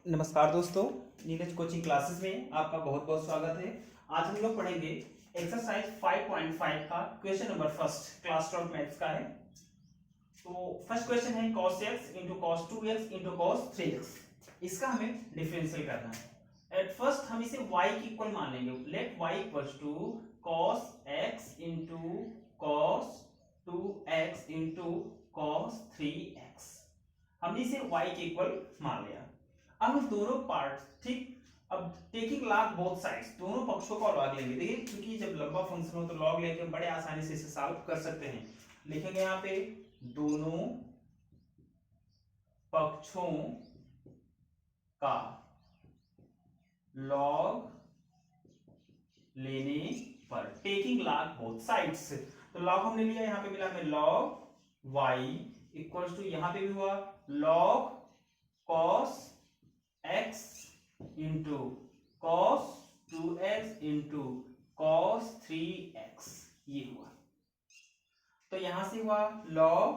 नमस्कार दोस्तों, Neeraj coaching classes में आपका बहुत बहुत स्वागत है। आज हम लोग पढ़ेंगे एक्सरसाइज 5.5 का question number first, class 12 maths का है। तो फर्स्ट क्वेश्चन है cos x into cos 2x into cos 3x। इसका हमें डिफरेंशियल करना है। एट फर्स्ट हम इसे y की इक्वल मान लेंगे। Let y equals to cos x into cos 2x into cos 3x। हमने इसे y के इक्वल मान लिया। अब हम दोनों पार्ट, ठीक, अब टेकिंग लॉग बोथ साइड्स, दोनों पक्षों का लॉग लेंगे। देखिए, क्योंकि जब लंबा फंक्शन हो तो लॉग लेके हम बड़े आसानी से इसे सॉल्व कर सकते हैं। लिखेंगे यहाँ पे दोनों पक्षों का लॉग लेने पर, टेकिंग लॉग बोथ साइड्स। तो लॉग हमने लिया, यहाँ पे मिला हमें लॉग y इक्वल्स टू, यहाँ पे भी हुआ log cos x into cos 2x into cos 3x, ये हुआ। तो यहां से हुआ log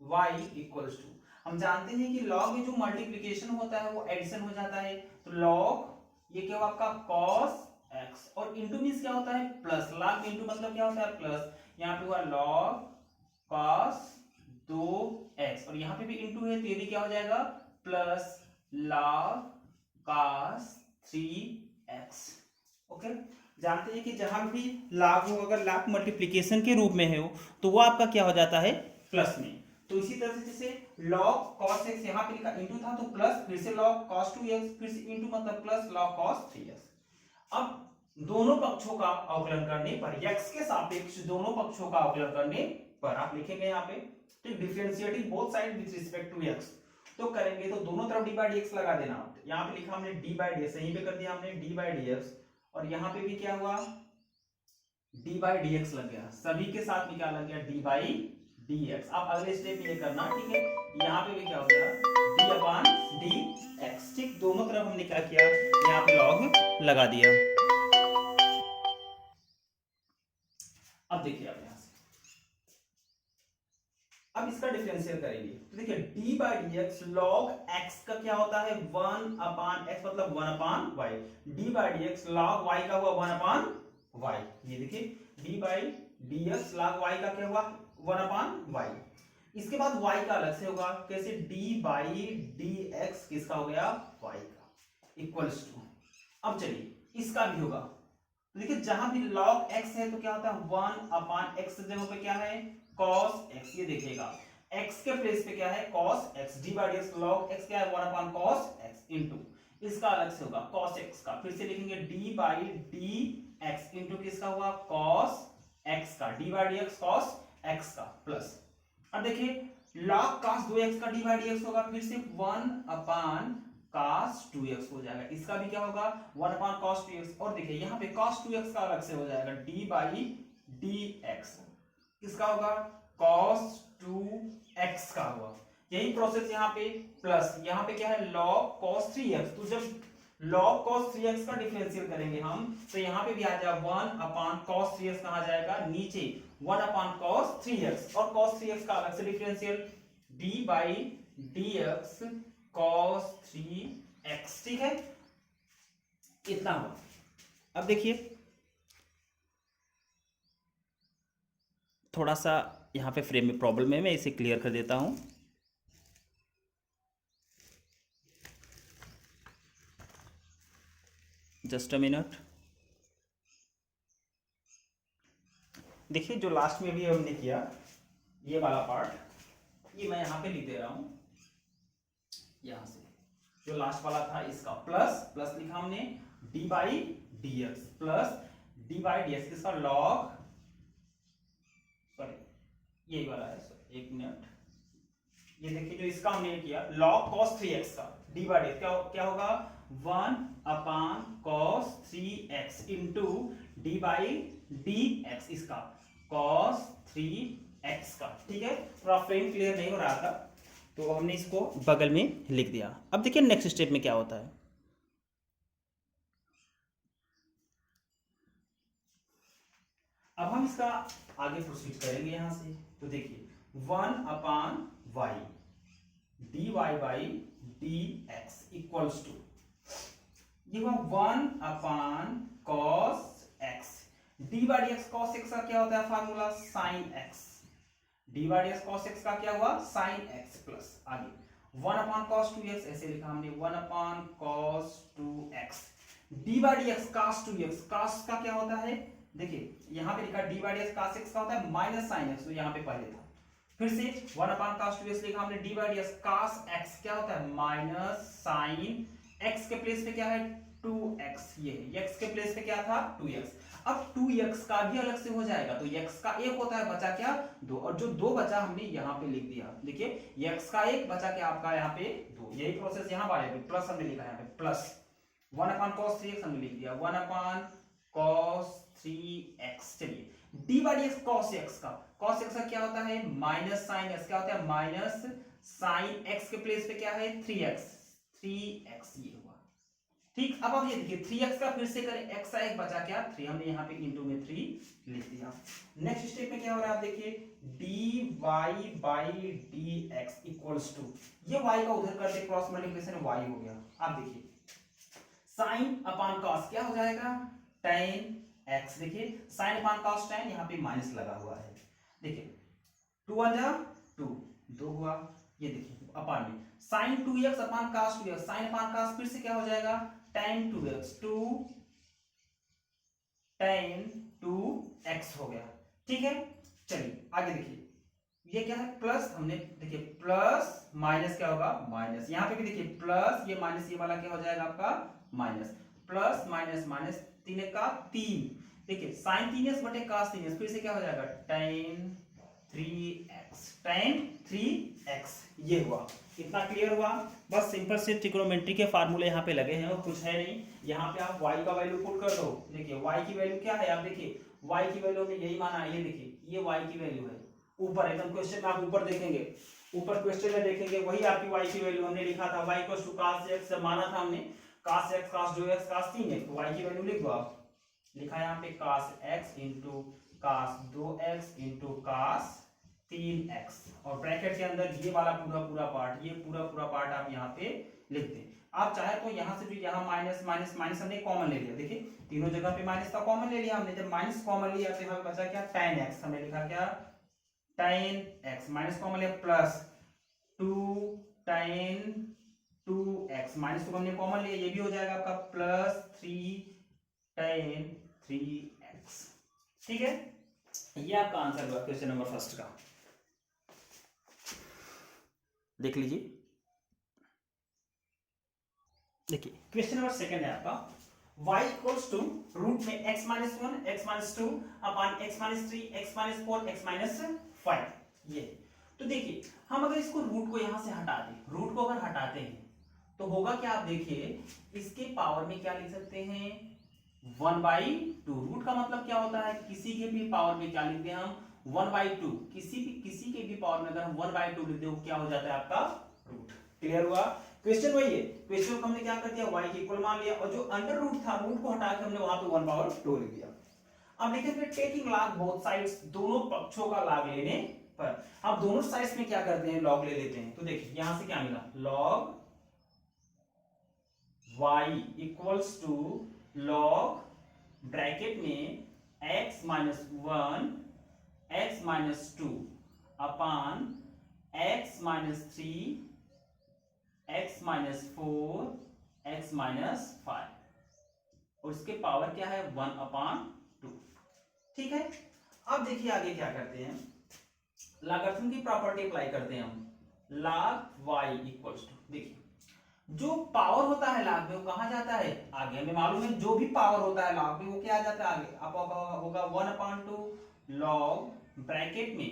y इक्वल्स टू, हम जानते हैं कि log में जो मल्टीप्लिकेशन होता है वो एडिशन हो जाता है। तो log ये क्या हुआ आपका cos x, और इंटू मींस क्या होता है प्लस। log इंटू मतलब क्या होता है प्लस। यहाँ पे हुआ log cos 2x, और यहाँ पे भी इंटू है तो ये भी क्या हो जाएगा plus log cos 3x। Okay, जानते हैं कि जहां भी log हो, अगर log मल्टीप्लिकेशन के रूप में हो तो वो आपका क्या हो जाता है प्लस में। तो इसी तरह से जैसे log cos x यहाँ पे लिखा इंटू था तो प्लस, फिर से log cos 2x, फिर से इंटू मतलब प्लस log cos 3x। अब दोनों पक्षों का अवकलन करने पर, x के सापेक्ष दोनों पक्षों का अवकलन करने पर आप लिखेंगे यहाँ पे, ठीक, differentiating both side with respect to x। तो करेंगे तो दोनों तरफ d बाई dx लगा देना। यहाँ पे लिखा हमने d बाई dx, यहीं पे कर दिया हमने d बाई dx, और यहाँ पे भी क्या हुआ d बाई dx लग गया। सभी के साथ में क्या लग गया d बाई dx। अब अगले स्टेप में ये करना, ठीक है, यहाँ पे भी क्या हो गया d अपान dx। ठीक, दोनों तरफ हमने क्या किया, यहाँ पे लॉग लगा दिया। अब देखिए आप यहाँ से, अब इसका डिफरेंशियल करेंगे तो देखिए d by dx log x का क्या होता है 1 अपान x, मतलब 1 upon y। d by dx log y का हुआ 1 अपान y। ये देखिए d by dx log y का क्या हुआ 1 अपान y। इसके बाद y का अलग से होगा, कैसे d बाई dx किसका हो गया y का इक्वल्स टू। अब चलिए इसका भी होगा, तो देखिए जहां भी log x है तो क्या होता है 1 अपान x जगह पे क्या है cos x। ये देखिएगा x के प्लेस पे क्या है cos x, d by dx log x क्या है 1 अपान cos x इंटू, इसका अलग से होगा cos x का, फिर से लिखेंगे d बाई dx इंटू किसका हुआ cos x का, d by dx cos x का प्लस। अब देखिए log cos 2x का d बाई dx होगा, फिर से 1 अपान cos 2x हो जाएगा। इसका भी क्या होगा 1 अपान cos 2x, और देखिए यहाँ पे cos 2x का अलग से हो जाएगा d बाई dx, किसका होगा cos 2x का होगा। यही प्रोसेस यहाँ पे प्लस, यहाँ पे क्या है log cos 3x। तो जब log cos 3x का डिफरेंशियल करेंगे हम तो यहाँ पे भी आ जाएगा 1 अपान cos 3x, कहाँ जाएगा नीचे 1 अपान cos 3x, और cos 3x का अलग से differential d by dx cos 3x। ठीक है, इतना हुआ। अब देखिए थोड़ा सा यहाँ पे फ्रेम में प्रॉब्लम है, मैं इसे क्लियर कर देता हूँ। Just a minute. देखिए जो लास्ट में भी हमने किया ये वाला पार्ट, ये मैं यहाँ पे लिख दे रहा हूँ। यहाँ से जो लास्ट वाला था इसका प्लस प्लस लिखा हमने d by dx plus d by dx, इसका log, सॉरी यही वाला है, सॉरी एक मिनट। ये देखिए जो इसका हमने किया log cos 3x का d बाई dx क्या होगा 1 अपान cos 3x into d by dx, इसका cos 3x का। ठीक है, थोड़ा फ्रेम क्लियर नहीं हो रहा था तो हमने इसको बगल में लिख दिया। अब देखिए नेक्स्ट स्टेप में क्या होता है। अब हम इसका आगे प्रोसीड करेंगे यहां से। तो देखिए 1 upon y dy by dx equals to ये हुआ 1/cos x। d by d x cos x का क्या होता है formula sine x। d by d x cos x का क्या हुआ साइन x प्लस आगे 1/cos 2x ऐसे लिखा हमने 1/cos 2x। d by d x cos 2x cos का क्या होता है देखिए यहां पे लिखा d by d x cos x का होता है माइनस साइन x तो यहां पे पहले था फिर से 1/cos 2x लिखा हमने d by d x cos x क्या होता है माइनस साइन x के प्लेस पे क्या है 2x ये x के प्लेस पे क्या था 2x। अब 2x का भी अलग से हो जाएगा तो x का एक होता है बचा क्या 2 और जो 2 बचा हमने यहाँ पे लिख दिया देखिए x का एक बचा क्या आपका यहाँ पे 2 यही प्रोसेस यहाँ बारे में प्लस हमने लिखा यहाँ पे प्लस 1/cos 3x हमने लिख दिया 1/cos 3x। चलिए d by d x cos x का क्या होता है माइनस साइन x क्या होता है माइनस साइन x के प्लेस पे क्या है 3x ये हुआ ठीक। अब आप ये देखिए 3x का फिर से करें x का एक बचा क्या 3 हमने यहाँ पे इनटू में 3 लिख दिया। नेक्स्ट स्टेप में क्या हो रहा है आप देखिए dy by dx equals to ये y का उधर करते क्रॉस मल्टीप्लिकेशन y हो गया। आप देखिए sin अपॉन cos क्या हो जाएगा tan x। देखिए sin अपॉन cos tan यहाँ पे माइनस लगा हुआ है देखिए 2 2 2 हुआ ये देखिए अपॉन में sin 2x upon cos 2x sin upon cos फिर से क्या हो जाएगा tan 2x 2 tan 2x हो गया ठीक है। चलिए आगे देखिए ये क्या है प्लस हमने देखिए प्लस माइनस क्या होगा माइनस यहाँ पे भी देखिए प्लस ये माइनस ये वाला क्या हो जाएगा आपका माइनस प्लस माइनस माइनस 3 का 3 देखिए sin 3x बटे cos 3x फिर से क्या हो जाएगा tan 3x ये हुआ। कितना क्लियर हुआ बस सिंपल से ट्रिग्नोमेट्री के फार्मूले यहाँ पे लगे हैं और कुछ है नहीं। यहाँ पे आप y का वैल्यू पुट कर दो देखिए y की वैल्यू क्या है आप देखिए y की वैल्यू में यही माना है ये देखिए ये y की वैल्यू है ऊपर एकदम क्वेश्चन में आप ऊपर देखेंगे ऊपर क्वेश्चन में देखेंगे वही आपकी y की वैल्यू हमने लिखा था y cos x माना था हमने cos x cos 2x cos 3x तो y की वैल्यू लिख दो आप लिखा है यहाँ पे cos x into cos 2x into cos 3x और ब्रैकेट के अंदर ये वाला पूरा पार्ट ये पूरा पार्ट आप यहाँ पे लिख दें। आप चाहे तो यहाँ से भी यहाँ माइनस माइनस माइनस हमने कॉमन ले लिया देखिए तीनों जगह पे माइनस का कॉमन ले लिया हमने जब माइनस कॉमन लिया तो यहाँ बचा क्या tan x हमने लिखा क्या tan x माइनस कॉमन लिया प्लस 2 tan 2x माइनस तो हमने कॉमन लिया ये भी हो जाएगा आपका प्लस 3 tan 3x ठीक है। ये आपका आंसर हुआ क्वेश्चन नंबर फर्स्ट का देख लीजिए। देखिए क्वेश्चन नंबर सेकंड है आपका y इक्वल्स टू रूट में x minus 1 x minus 2 upon x minus 3 x minus 4 x minus 5 ये तो देखिए हम अगर इसको रूट को यहां से हटा दें रूट को अगर हटाते हैं तो होगा क्या आप देखिए इसके पावर में क्या लिख सकते हैं 1/2 रूट का मतलब क्या होता है किसी के भी पावर में क्या लिखते हैं हम 1/2 किसी के भी पावर में अगर हम 1/2 लिखते हो क्या हो जाता है आपका रूट। क्लियर हुआ क्वेश्चन वही है क्वेश्चन को हमने क्या कर दिया y के इक्वल मान लिया और जो अंडर रूट था रूट को हटा के हमने वहां पे 1/2 लिख दिया। अब देखेंगे टेकिंग लॉग बोथ साइड्स दोनों पक्षों का लॉग लेने पर अब दोनों साइड्स में क्या करते हैं लॉग ले लेते हैं तो देखिए यहां से क्या मिला log y equals to log bracket में x minus 1 x minus 2 upon x minus 3 x minus 4 x minus 5 और इसके पावर क्या है 1/2 ठीक है। अब देखिए आगे क्या करते हैं लॉगरिथम की प्रॉपर्टी अप्लाई करते हैं हम log y इक्वल्स टू देखिए जो पावर होता है log में वो कहां जाता है आगे हमें मालूम है जो भी पावर होता है log में वो क्या आ जाता है आगे अब होगा 1/2 log ब्रैकेट में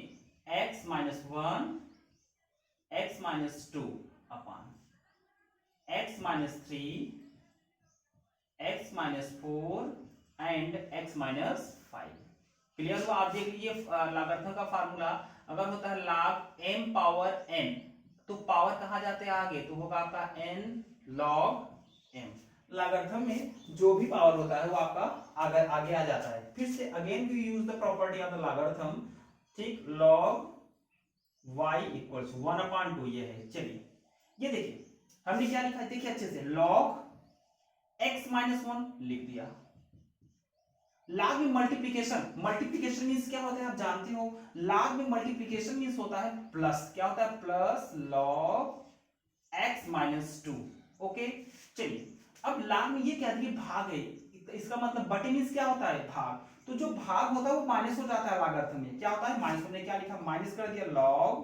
x minus 1 x minus 2 upon x minus 3 x minus 4 and x minus 5। Clear हुआ आप देख लीजिए लॉगरिथम का फार्मूला अगर होता है log m पावर n तो पावर कहां जाते हैं आगे तो होगा आपका n log m लॉगरिथम में जो भी पावर होता है वो आपका आगे आ जाता है। फिर से again we use the property of the logarithm ठीक log y इक्वल्स 1/2 ये है। चलिए ये देखिए हमने क्या लिखा देखिए अच्छे से, log x माइनस 1 लिख दिया। log में मल्टीप्लीकेशन मींस क्या होता है आप जानते हो, log में मल्टीप्लीकेशन मींस होता है प्लस, क्या होता है plus log x minus 2। Okay चलिए, अब log में ये क्या है भाग है, इसका मतलब बटे मींस क्या होता है भाग, तो जो भाग होता है वो माइनस हो जाता है लॉगर्थ में, क्या होता है माइनस, हमने क्या लिखा माइनस कर दिया log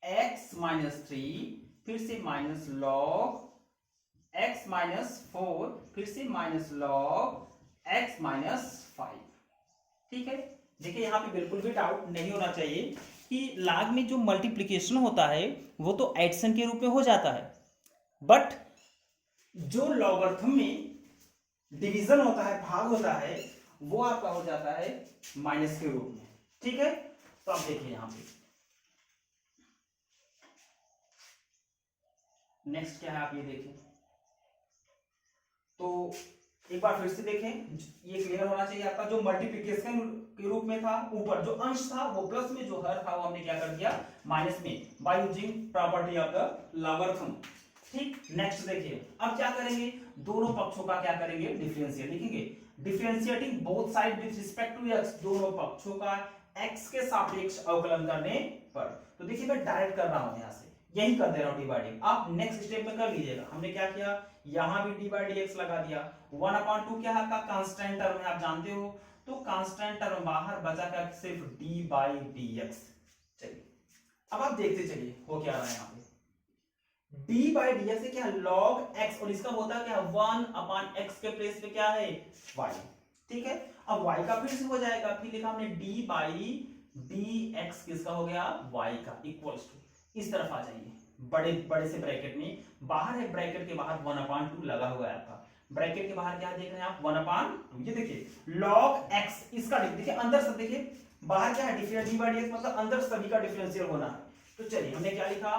x माइनस 3, फिर से माइनस log x माइनस 4, फिर से माइनस log x माइनस 5। ठीक है, देखिए यहां पे बिल्कुल भी डाउट नहीं होना चाहिए कि log में जो मल्टीप्लिकेशन होता है वो तो एडिशन के रूप में हो जाता है, बट जो लॉगरिथम में डिवीजन होता है, भाग होता है, वो आपका हो जाता है माइनस के रूप में। ठीक है, तो आप देखिए यहां पे नेक्स्ट क्या है, आप ये देखिए, तो एक बार फिर से देखें, ये क्लियर होना चाहिए आपका, जो मल्टीप्लिकेशन के रूप में था ऊपर जो अंश था वो प्लस में, जो हर था वो हमने क्या कर दिया माइनस में, by using property of the logarithm. ठीक, नेक्स्ट देखिए, अब क्या करेंगे, दोनों पक्षों का क्या करेंगे डिफरेंशिएट लिखेंगे, differentiating both side with respect to x, दोनों पक्षों का x के सापेक्ष अवकलन करने पर। तो देखिए मैं डायरेक्ट कर रहा हूं यहां से, यही कर दे रहा हूं डिवाइडिंग, आप नेक्स्ट स्टेप में कर लीजिएगा। हमने क्या किया, यहां भी डी बाई डी एक्स लगा दिया, 1/2 क्या है आपका कांस्टेंट टर्म है आप जानते हो, तो कांस्टेंट टर्म बाहर बचा क्या सिर्फ डी बाई डी एक्स। चलिए अब आप देखते चलिए हो क्या रहा है, यहाँ पे डी बाई डी एक्स क्या लॉग एक्स, और इसका होता है क्या 1/x के प्लेस पे क्या है y। ठीक है, अब y का फिर से हो जाएगा, फिर लिखा हमने डी बाई डी एक्स किसका हो गया y का, इक्वल्स टू, इस तरफ आ जाइए बड़े बड़े से ब्रैकेट में, बाहर है ब्रैकेट के बाहर 1/2 लगा हुआ है आपका, ब्रैकेट के बाहर क्या देख रहे हैं आप 1/2, ये देखिए log x, इसका देखिए अंदर सब देखिए, बाहर क्या है differential D by d x मतलब अंदर सभी का डिफरेंशियल होना है। तो चलिए हमने क्या लिखा,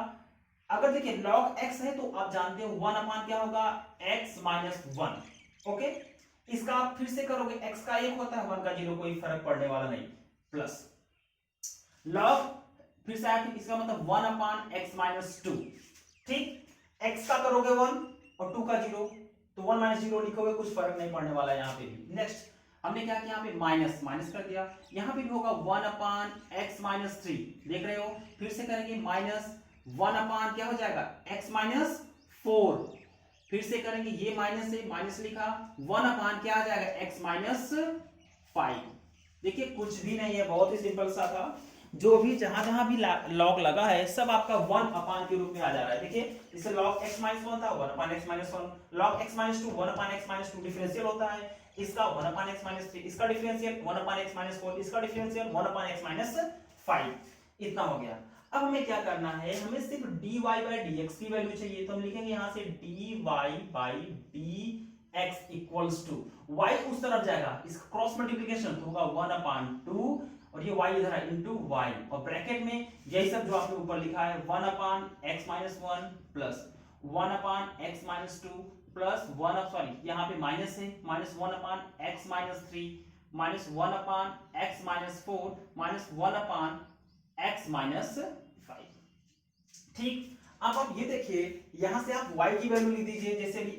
अगर देखिए log x है तो आप जानते हो 1 क्या होगा x माइनस 1। ओके, इसका आप फिर से करोगे, x का 1 होता है 1 का 0, कोई फर्क पड़ने वाला नहीं, प्लस log फिर से आया, इसका मतलब 1/x माइनस 2। ठीक, x का करोगे 1 और 2 का 0, तो 1 माइनस 0 लिखोगे, कुछ फर्क नहीं पड़ने वाला यहाँ पे भी। नेक्स्ट हमने क्या किया, यहाँ पे माइनस माइनस कर दिया, यहाँ पे भी होगा 1/x माइनस 3, देख रहे हो, फिर से करेंगे माइनस 1 क्या हो जाएगा x माइनस 4, फिर से करेंगे ये माइनस से माइनस लिखा, 1 क्या आ जाएगा x माइनस 5। देखिए कुछ भी नहीं है, बहुत ही सिंपल सा था, जो भी जहां जहां भी लॉग लगा है सब आपका 1 के रूप में आ जा रहा है। देखिए जैसे log x माइनस 1 था 1/x minus 1, log x minus 2 1/x minus 2 differential होता है, इसका 1/x माइनस 3, इसका डिफरेंशियल 1/x माइनस 4, इसका डिफरेंशियल 1/x माइनस 5, इतना हो गया। अब हमें क्या करना है, हमें सिर्फ dy बाई dx की वैल्यू चाहिए, तो हम लिखेंगे यहां से dy by dx equals to y उस तरफ जाएगा, इसका क्रॉस मल्टीप्लिकेशन तो होगा 1/2 और ये y इधर है इनटू y, और ब्रैकेट में यही सब जो आपने ऊपर लिखा है 1/x minus 1 plus 1/x minus 2 plus 1 sorry यहाँ पे माइनस है, minus 1/x minus 3 minus 1/x minus 4 minus 1/x minus 5। ठीक, अब आप ये देखिए यहां से आप y की वैल्यू लिख दीजिए, जैसे भी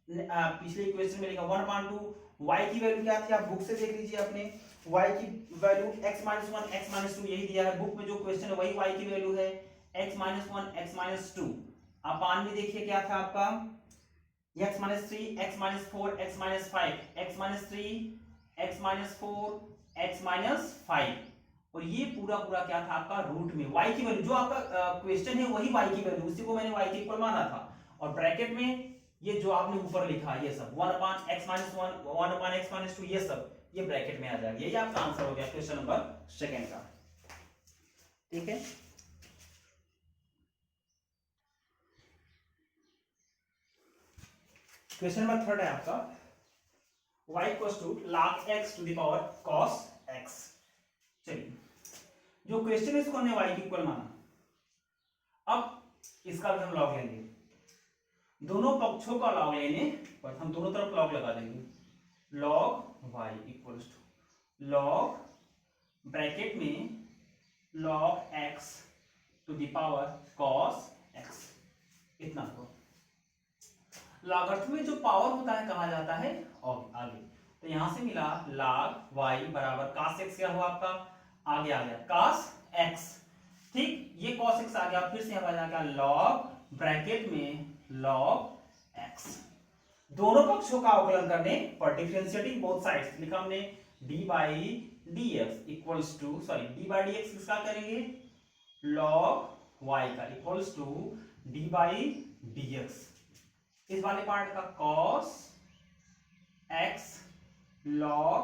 पिछले इक्वेशन में लिखा 1/2, y की वैल्यू क्या थी आप बुक से देख लीजिए, अपने y की value x minus 1 x minus 2 यही दिया है बुक में, जो क्वेश्चन है वही y की वैल्यू है x माइनस 1 x माइनस 2। अपान में देखिए क्या था आपका x minus 3 x minus 4 x minus 5 x minus 3 x minus 4 x minus 5, और ये पूरा पूरा क्या था आपका रूट में y की वैल्यू, जो आपका क्वेश्चन है वही y की वैल्यू, उसी को मैंने y के इक्वल माना था, और ब्रैकेट में ये जो आपने ऊपर लिखा ये सब 1/x माइनस 1 1/x माइनस 2 ये सब ये ब्रैकेट में आ जाएगा, यही आपका आंसर हो गया क्वेश्चन नंबर सेकंड का। ठीक है, क्वेश्चन नंबर थर्ड है आपका y equals to log x to the power cos x। चलिए जो क्वेश्चन है इसको हमने y की इक्वल माना, अब इसका भी हम लॉग लेंगे, दोनों पक्षों का लॉग लेने पर हम दोनों तरफ लॉग लगा देंगे, log y equals to log bracket में log x to the power cos x इतना को लॉगरिथम में जो पावर होता है कहा जाता है आगे। तो यहां से मिला log y बराबर cos x, क्या हुआ आपका आगे आ गया cos x, ठीक, ये cos x आ गया, फिर से यहाँ आ गया log ब्रैकेट में log x। दोनों पक्षों का अवकलन करने पर डिफरेंशिएटिंग बोथ साइड्स लिखा हमने d by d x equals to, sorry d by d x किसका करेंगे log y का equals to d by d x, इस वाले पार्ट का cos x log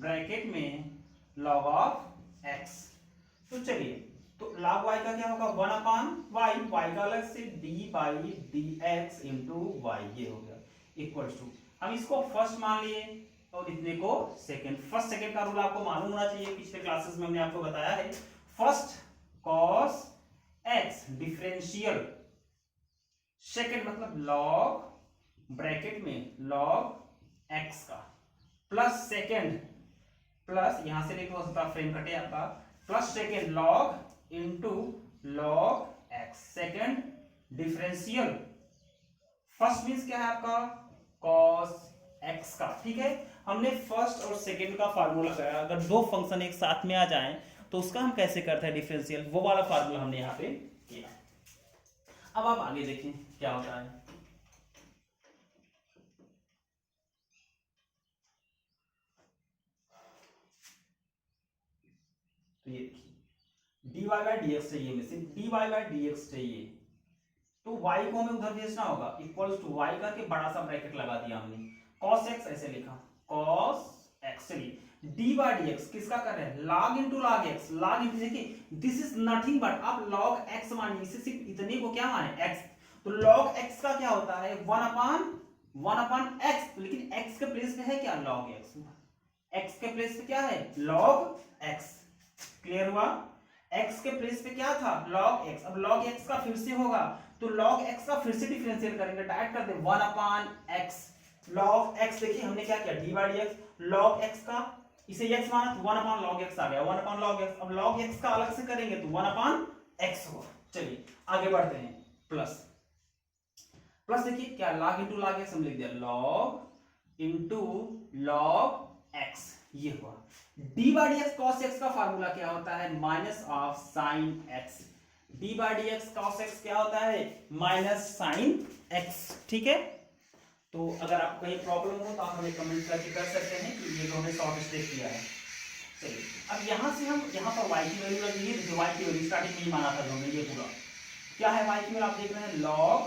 ब्रैकेट में log ऑफ x। तो चलिए, तो log y का क्या होगा 1 अपान y का अलग से d by d x into y, ये हो गया इक्वल टू, हम इसको फर्स्ट मान लिए और इतने को सेकंड। फर्स्ट सेकंड का रूल आपको मालूम होना चाहिए, पिछले क्लासेस में हमने आपको बताया है। First cos x differential, second मतलब log ब्रैकेट में log x का, प्लस सेकंड, प्लस यहां से देखो सकता फ्रेम कटे आपका, plus second log into log x, second differential, first means क्या है आपका cos x का, ठीक है। हमने फर्स्ट और सेकंड का फार्मूला लगाया, अगर दो फंक्शन एक साथ में आ जाएं तो उसका हम कैसे करते हैं डिफरेंशियल, वो वाला फार्मूला हमने यहाँ पे किया। अब आप आगे देखें क्या होता है। तो ये देखिए dy बाई डी एक्स चाहिए, में से dy बाई डी एक्स चाहिए, तो y को हमें उधर भेजना होगा, इक्वल्स टू y करके बड़ा सा ब्रैकेट लगा दिया हमने, cos x ऐसे लिखा cos x, चलिए d बाई डी एक्स किसका कर रहे हैं log into log x, log into, देखिए दिस इज नथिंग बट, आप log x मानिए, इसे सिर्फ इतने को क्या माने x, तो log x का क्या होता है 1 अपान x, लेकिन x के प्लेस पे है क्या log x, x के प्लेस पे क्या है log x, क्लियर हुआ। x के प्लेस पे क्या था log x, अब log x का फिर से होगा, तो log x का फिर से डिफरेंशियल करेंगे, डायरेक्ट कर दे 1 अपान x, log x, देखिए हमने क्या किया d by d x, log x का इसे x माना तो 1 अपान log x आ गया, 1 अपान log x, अब log x का अलग से करेंगे तो 1 अपान x होगा। चलिए आगे बढ़ते हैं, प्लस प्लस देखिए क्या log इंटू log x हम लिख दिया log इंटू log x, ये हुआ। d by d x cos x का फार्मूला क्या होता है minus of sine x, d by d x cos x क्या होता है माइनस साइन x, ठीक है। तो अगर आपको कहीं प्रॉब्लम हो तो आप हमें कमेंट करके कर सकते हैं कि ये तो हमने शॉर्ट स्टेप किया है। चलिए अब यहां से हम यहां पर y की वैल्यू लगेगी, देखिए y की वैल्यू स्टार्टिंग में ही माना था हमने, ये पूरा क्या है y की वैल्यू आप देख रहे हैं log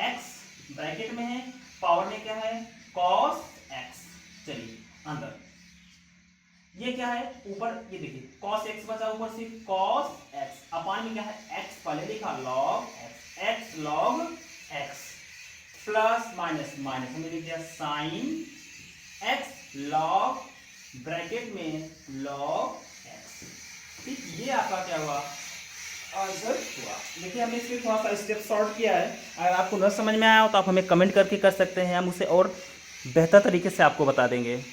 x ब्रैकेट में है, पावर में क्या है cos x, चलिए अंदर ये क्या है ऊपर, ये देखिए cos x बचा, ऊपर से cos x, अपान में क्या है x पहले लिखा log x, x log x, plus minus minus हमने लिख दिया sin x log ब्रैकेट में log x, ठीक, ये आपका क्या हुआ आंसर हुआ। देखिए हमने इसमें थोड़ा सा स्टेप शॉर्ट किया है, अगर आपको न समझ में आया हो तो आप हमें कमेंट करके कर सकते हैं, हम उसे और बेहतर तरीके से आपको बता देंगे।